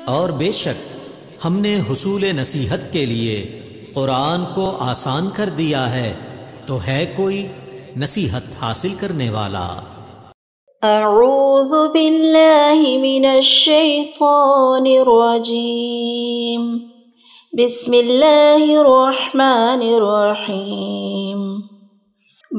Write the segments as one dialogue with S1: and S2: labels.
S1: और बेशक हमने हुसूल नसीहत के लिए कुरान को आसान कर दिया है, तो है कोई नसीहत हासिल करने वाला।
S2: अऊज़ु बिल्लाहि मिनश शैतानिर रजीम। बिस्मिल्लाहिर रहमानिर रहीम।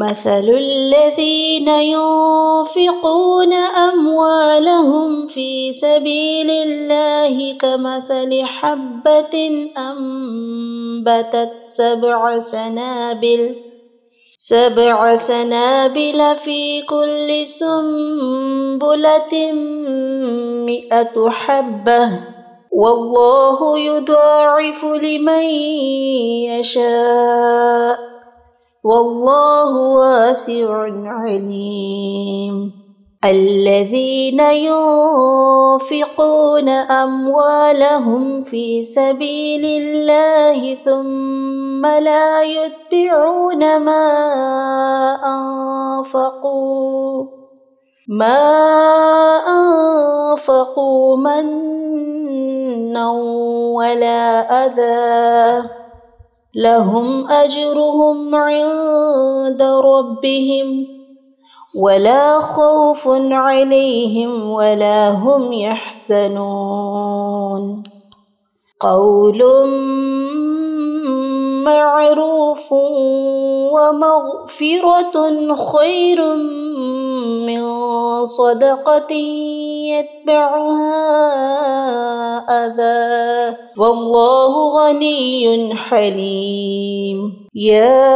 S2: मसलुल्लज़ीना युन्फ़िक़ूना अम्वालहुम फ़ी सबीलिल्लाहि कमसलि हब्बतिन अम्बतत सबअ सनाबिल फ़ी कुल्लि सुंबुलतिन मिअतु हब्बह वल्लाहु युद्आइफ़ु लिमन यशा वल्लाहु वासिउन अलीम। الذين ينفقون أموالهم في سبيل الله ثم لا يتبعون ما أنفقوا منا ولا أذى لهم أجرهم عند ربهم ولا خوف عليهم ولا هم يحزنون قول معروف ومغفرة خير من صدقة يتبعها أذى والله غني حليم. يا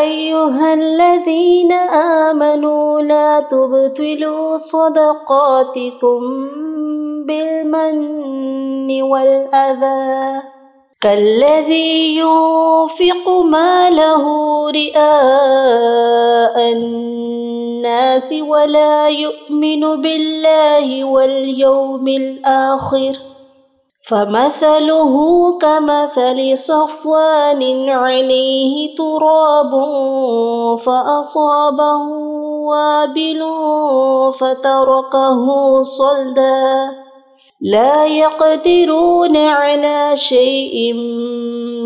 S2: أيها الذين آمنوا لا تبطلوا صدقاتكم بالمن والأذى كالذي ينفق ماله رئاء الناس ولا يؤمن بالله واليوم الآخر فمثله كمثل صفوان عليه تراب فأصابه وابل فتركه صلدا لا يقدرون على شيء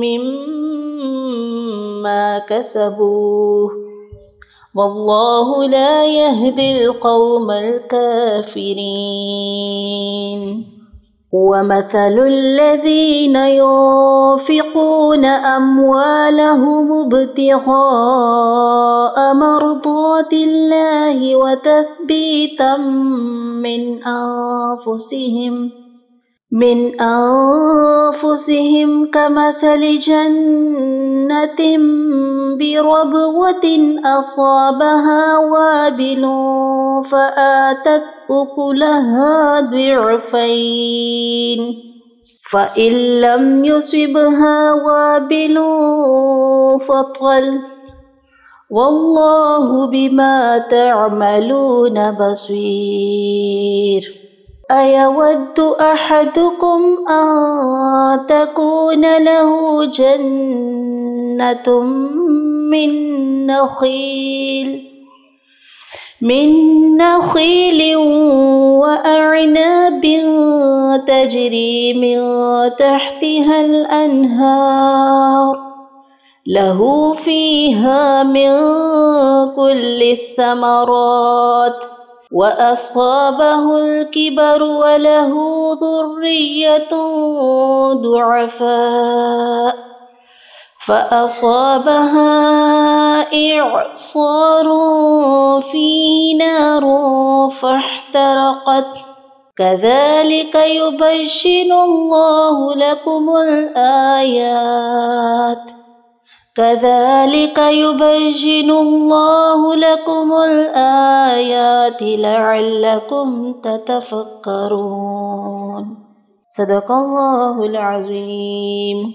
S2: مما كسبوا والله لا يهدي القوم الكافرين. ومثل الذين ينفقون أموالهم ابتغاء مرضات الله وتثبيتا من أنفسهم كمثل جنة بربوة أصابها وابل فآتت أكلها ضعفين فإن لم يصبها وابل فطل والله بما تعملون بصير. أيود أحدكم أن تكون له جنة من نخيل وأعناب تجري من تحتها الأنهار له فيها من كل الثمرات وأصابه الكبر وله ذرية ضعفاء فأصابها إعصار فيه نار فاحترقت كذلك يبين الله لكم الآيات لعلكم تتفكرون. صدق الله العظيم.